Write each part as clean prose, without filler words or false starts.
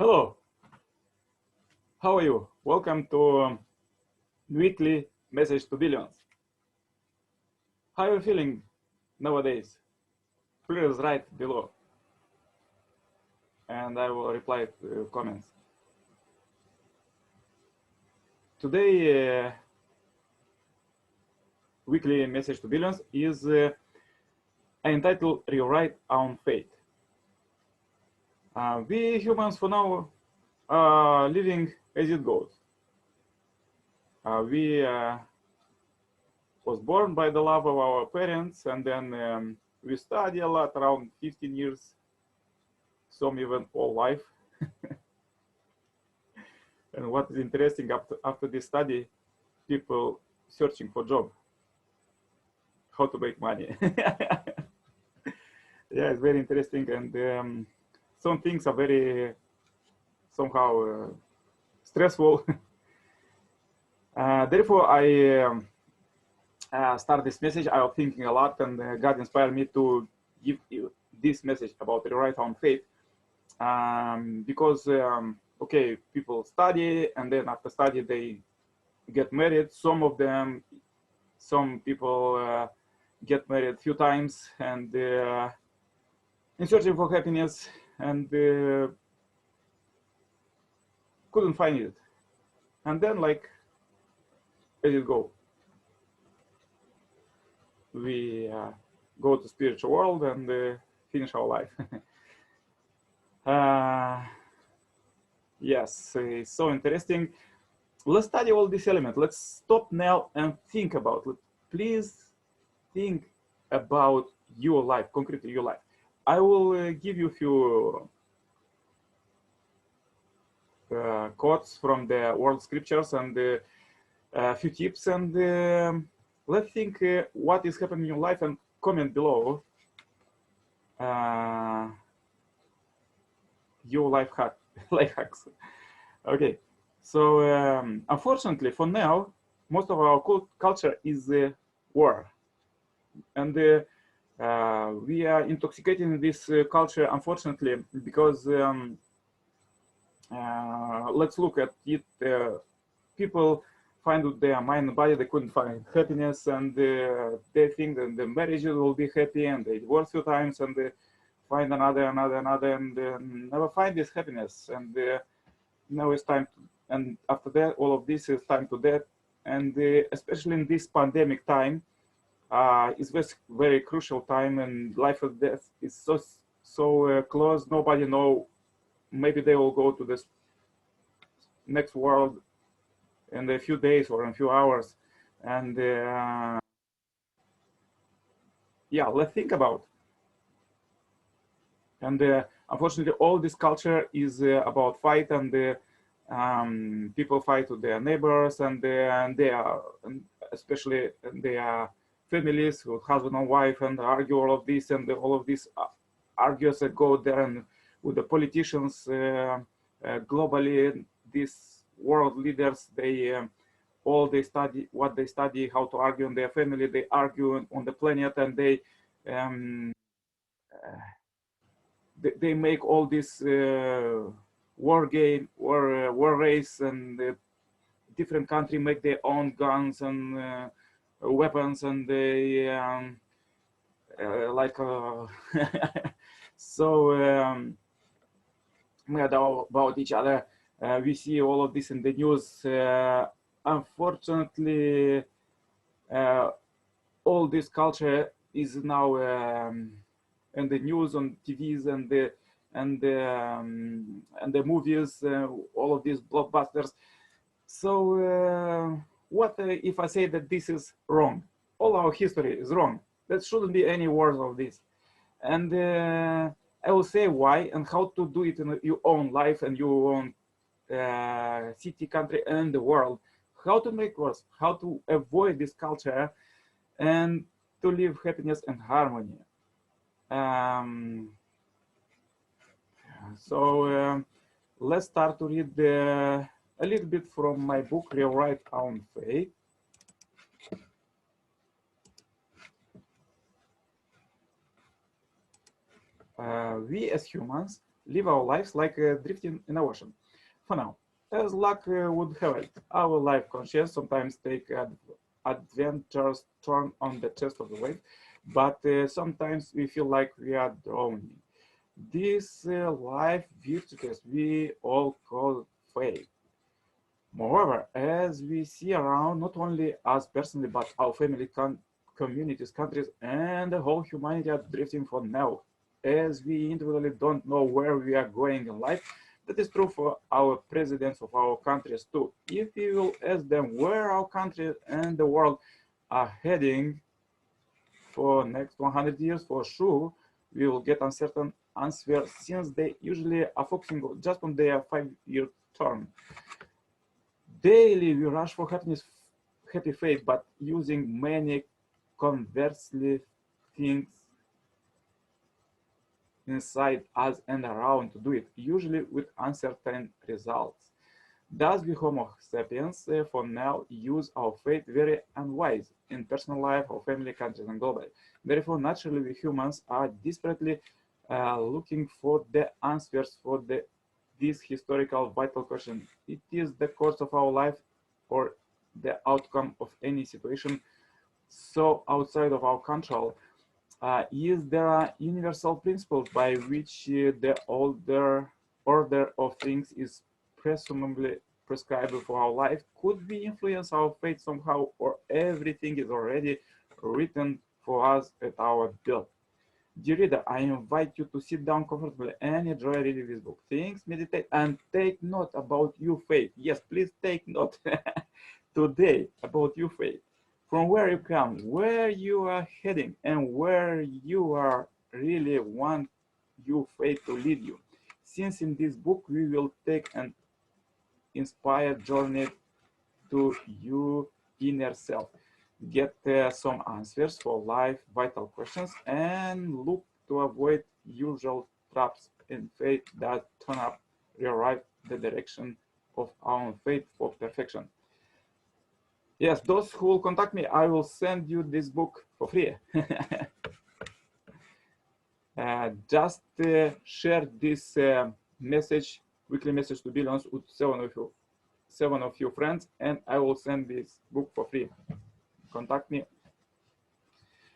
Hello, how are you? Welcome to weekly message to billions. How are you feeling nowadays? Please write below and I will reply to comments. Today, weekly message to billions is entitled Rewrite Our Fate. We humans for now are living as it goes. We was born by the love of our parents, and then we study a lot, around 15 years, some even all life. And what is interesting, after this study, people searching for job, how to make money. Yeah, it's very interesting, and some things are very somehow stressful. Therefore, I start this message. I was thinking a lot, and God inspired me to give you this message about the right on faith, because okay, people study, and then after study they get married. Some people get married a few times, and in searching for happiness, and couldn't find it, and then like let it go. We go to spiritual world and finish our life. Yes, it's so interesting. Let's study all these elements. Let's stop now and think about it. Please think about your life, concretely your life. I will give you a few quotes from the world scriptures and a few tips, and let's think what is happening in your life, and comment below your life hacks. Okay, so unfortunately for now, most of our culture is war, and we are intoxicated in this culture, unfortunately, because let's look at it. People find with their mind and body they couldn't find happiness, and they think that the marriage will be happy, and they divorce a few times, and they find another, and never find this happiness. And now it's time to, and after that, all of this is time to death. And especially in this pandemic time, it's very crucial time, and life and death is so close. Nobody know. Maybe they will go to this next world in a few days or in a few hours, and yeah, let's think about. And unfortunately, all this culture is about fight, and people fight with their neighbors, and they are, especially their families with husband and wife, and argue all of this, and all of these argues that go there, and with the politicians globally, these world leaders, they study what they study, how to argue in their family, they argue on the planet, and they make all this war game, war race, and different country make their own guns and weapons, and they like so mad about each other. We see all of this in the news. Unfortunately, all this culture is now in the news, on TVs, and the movies, all of these blockbusters. So what if I say that this is wrong? All our history is wrong. There shouldn't be any wars of this. And I will say why and how to do it in your own life and your own city, country, and the world. How to make wars, how to avoid this culture, and to live happiness and harmony. So let's start to read a little bit from my book, Rewrite Our Fate. We as humans live our lives like drifting in the ocean. For now, as luck would have it, our life conscience sometimes take adventurous turn on the chest of the wave, but sometimes we feel like we are drowning. This life virtues we all call fate. Moreover, as we see around, not only us personally, but our family, communities, countries, and the whole humanity are drifting for now, as we individually don't know where we are going in life. That is true for our presidents of our countries too. If we will ask them where our country and the world are heading for next 100 years, for sure, we will get uncertain answers since they usually are focusing just on their 5-year term. Daily we rush for happiness, happy fate, but using many conversely things inside us and around to do it, usually with uncertain results. Thus, we Homo sapiens for now use our fate very unwise in personal life, our family, countries, and globally. Therefore, naturally, we humans are desperately looking for the answers for this historical vital question. It is the course of our life or the outcome of any situation so outside of our control. Is there are universal principles by which the order of things is presumably prescribed for our life? Could we influence our fate somehow, or everything is already written for us at our birth? Dear reader, I invite you to sit down comfortably and enjoy reading this book. Think, meditate, and take note about your faith. Yes, please take note today about your faith. From where you come, where you are heading, and where you are really want your faith to lead you. Since in this book we will take an inspired journey to your inner self, get some answers for life vital questions, and look to avoid usual traps in faith that turn up rewrite the direction of our faith for perfection. Yes, those who will contact me, I will send you this book for free. Just share this message, weekly message to billions with seven of your friends, and I will send this book for free. Contact me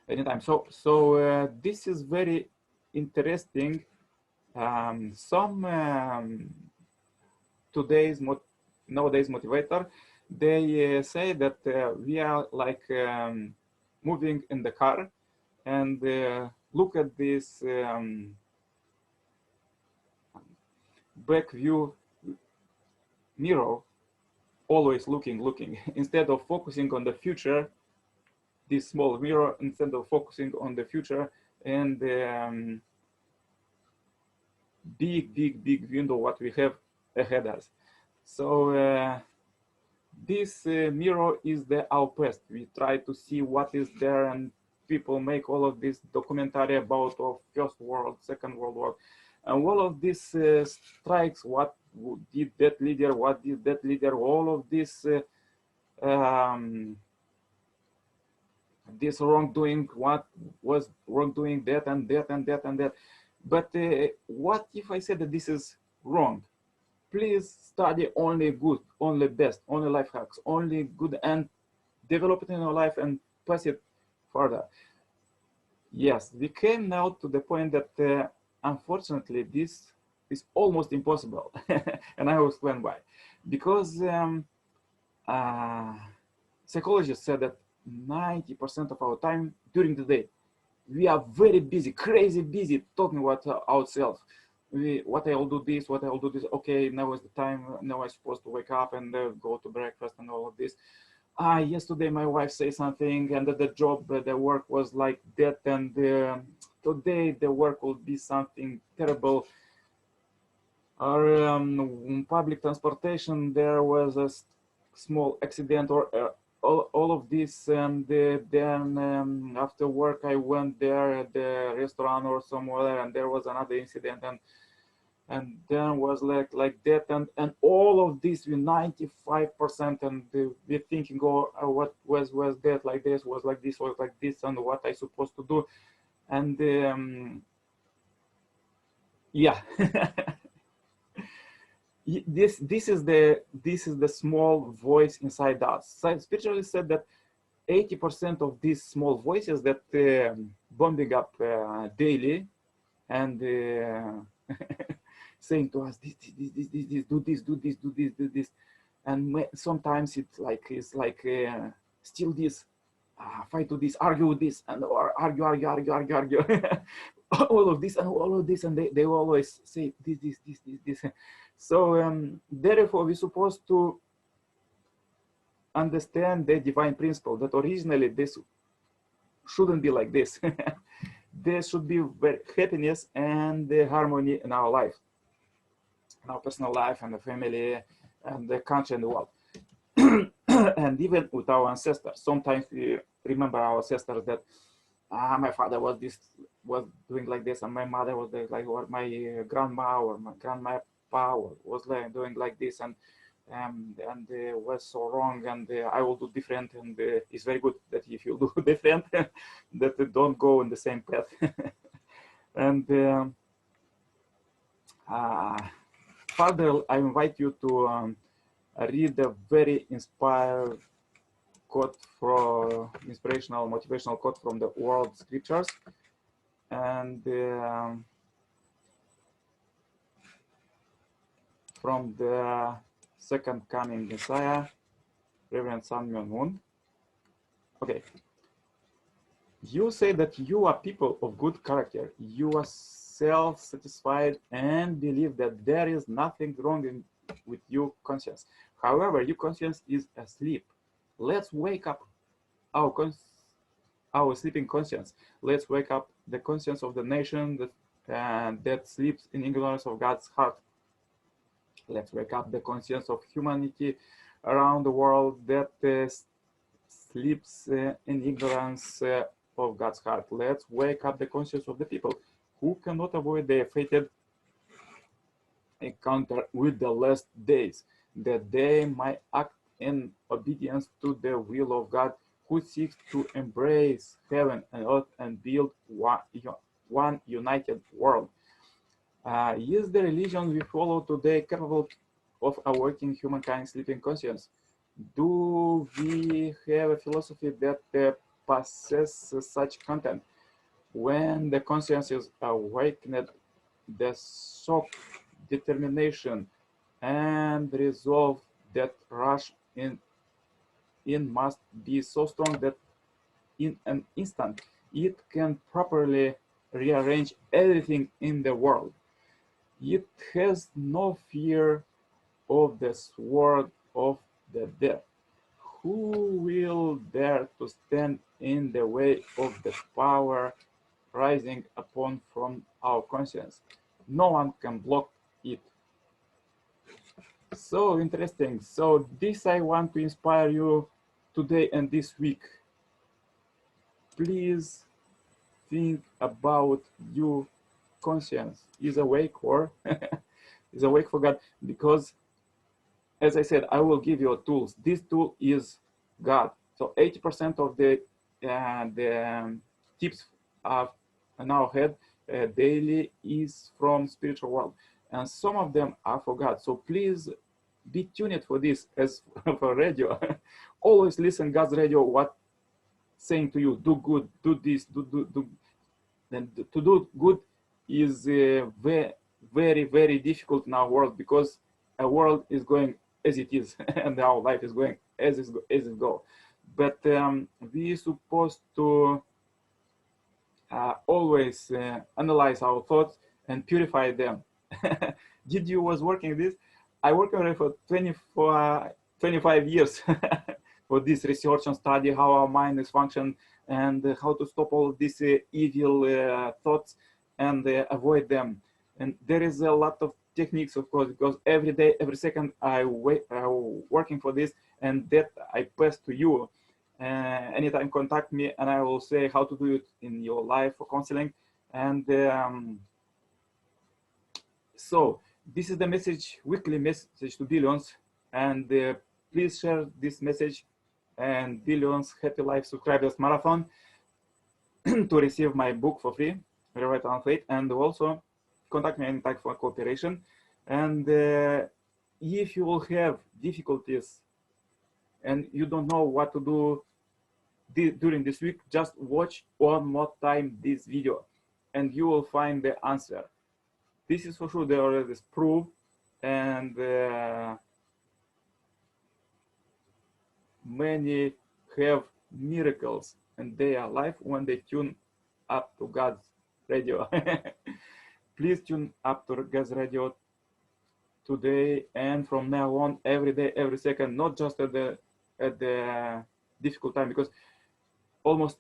anytime. So this is very interesting. Some nowadays motivator, they say that we are like moving in the car and look at this back view mirror, always looking instead of focusing on the future. This small mirror, instead of focusing on the future and big window what we have ahead us. So this mirror is our past. We try to see what is there, and people make all of this documentary about of First World, Second World War, and all of this strikes. What did that leader? What did that leader? All of this this wrongdoing. What was wrongdoing? That and that and that and that. But what if I said that this is wrong? Please study only good, only best, only life hacks, only good, and develop it in your life and pass it further. Yes, we came now to the point that unfortunately this is almost impossible, and I will explain why. Because psychologists said that 90% of our time during the day, we are very busy, crazy busy, talking about ourselves. What I'll do this, what I'll do this. Okay, now is the time. Now I'm supposed to wake up and go to breakfast and all of this. Yesterday my wife said something, and the job, the work was like that, and today the work will be something terrible. Or public transportation, there was a small accident, or all of this, and then after work I went there at the restaurant or somewhere, and there was another incident, and then was like that, and all of this with 95%, and we're thinking, oh, what was that, like this, was like this, was like this, and what I supposed to do. And Yeah. This is the small voice inside us. So spiritualists said that 80% of these small voices that bombing up daily and saying to us this, do this, do this, do this, do this, and sometimes it's like steal this, fight to this, argue with this, and or argue all of this and all of this, and they always say this. So therefore we're supposed to understand the divine principle that originally this shouldn't be like this. There should be happiness and the harmony in our life, in our personal life and the family and the country and the world. And even with our ancestors, sometimes we remember our ancestors that my father was doing like this, and my mother was like, or my grandma or my grandma was like doing like this, and was so wrong, and I will do different, and it's very good that if you do different, that don't go in the same path. And further, I invite you to read a very inspired quote from inspirational, motivational quote from the world scriptures, and from the second coming Messiah, Reverend Sun Myung Moon. Okay. You say that you are people of good character. You are self-satisfied and believe that there is nothing wrong with your conscience. However, your conscience is asleep. Let's wake up our sleeping conscience. Let's wake up the conscience of the nation that sleeps in ignorance of God's heart. Let's wake up the conscience of humanity around the world that sleeps in ignorance of God's heart. Let's wake up the conscience of the people who cannot avoid the fated encounter with the last days, that they might act in obedience to the will of God, who seeks to embrace heaven and earth and build one united world. Is the religion we follow today capable of awakening humankind's sleeping conscience? Do we have a philosophy that possesses such content? When the conscience is awakened, the shock, determination, and resolve that rush in must be so strong that in an instant it can properly rearrange everything in the world. It has no fear of the sword of the death. Who will dare to stand in the way of the power rising upon from our conscience? No one can block it. So interesting. So this I want to inspire you today and this week. Please think about your conscience. Is awake or is awake for God? Because as I said, I will give you tools. This tool is God. So 80% of the tips in our head daily is from spiritual world, and some of them are for God. So please be tuned for this as for radio. Always listen God's radio. What saying to you? Do good. Do this. Do. And to do good is very difficult in our world, because our world is going as it is, and our life is going as it goes. But we're supposed to always analyze our thoughts and purify them. Did you was working this? I worked on it for 25 years for this research and study how our mind is function and how to stop all of these evil thoughts and avoid them. And there is a lot of techniques, of course, because every day, every second, I working for this, and that I pass to you. Anytime contact me, and I will say how to do it in your life for counseling. And so this is the message, weekly message to billions, and please share this message and billions happy life subscribers marathon to receive my book for free, Rewrite on Faith. And also contact me anytime for cooperation. And if you will have difficulties and you don't know what to do during this week, just watch one more time this video and you will find the answer. This is for sure, there is proof, and many have miracles in their life when they tune up to God's radio. Please tune up to God's radio today and from now on, every day, every second, not just at the difficult time, because almost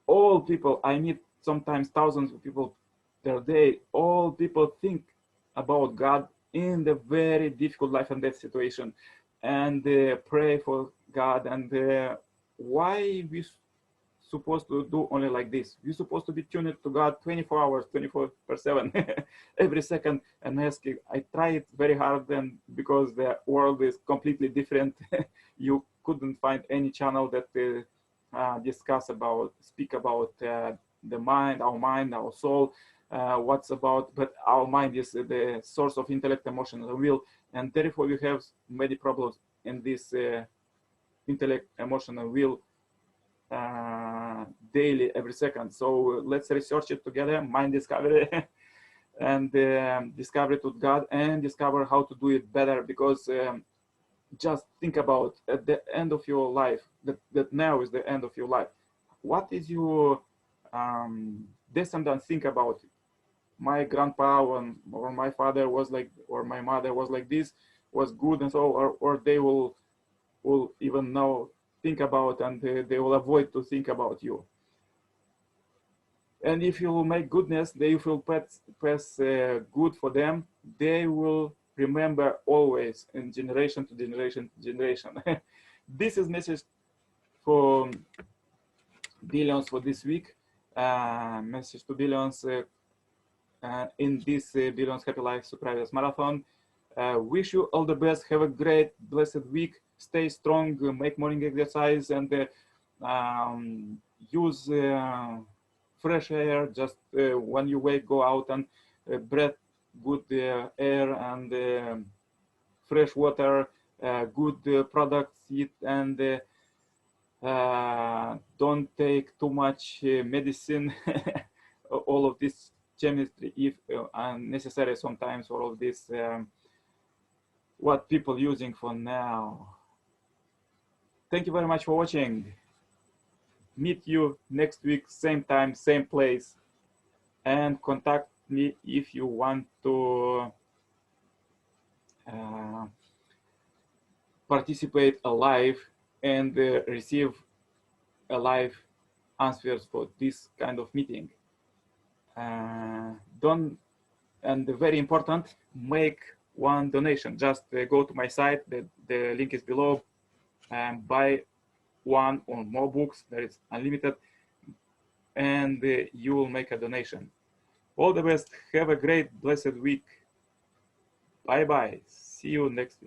all people I meet, sometimes thousands of people per day, all people think about God in the very difficult life and death situation, and pray for God. And why we supposed to do only like this? We're supposed to be tuned to God 24 hours, 24/7, every second, and asking. I try it very hard, and because the world is completely different, you couldn't find any channel that speak about the mind, our soul, what's about, but our mind is the source of intellect, emotion, and will, and therefore we have many problems in this intellect, emotion, and will daily, every second. So let's research it together, mind discovery, and discover it with God, and discover how to do it better, because just think about at the end of your life, that now is the end of your life. What is your descendants think about it? My grandpa or my father was like, or my mother was like this, was good, and so, or they will even now think about, and they will avoid to think about you. And if you will make goodness, they will pass good for them. They will remember always, in generation to generation to generation. This is message for billions for this week. Message to billions in this Billions Happy Life Surprise Marathon. Wish you all the best. Have a great, blessed week. Stay strong. Make morning exercise, and use fresh air. Just when you wake, go out and breathe good air and fresh water, good products, eat, and don't take too much medicine. All of this chemistry, if unnecessary sometimes, all of this what people using for now. Thank you very much for watching. Meet you next week, same time, same place, and contact me if you want to participate live and receive live answers for this kind of meeting. And very important, make one donation. Just go to my site, the link is below, and buy one or more books. There is unlimited, and you will make a donation. All the best. Have a great, blessed week. Bye bye. See you next week.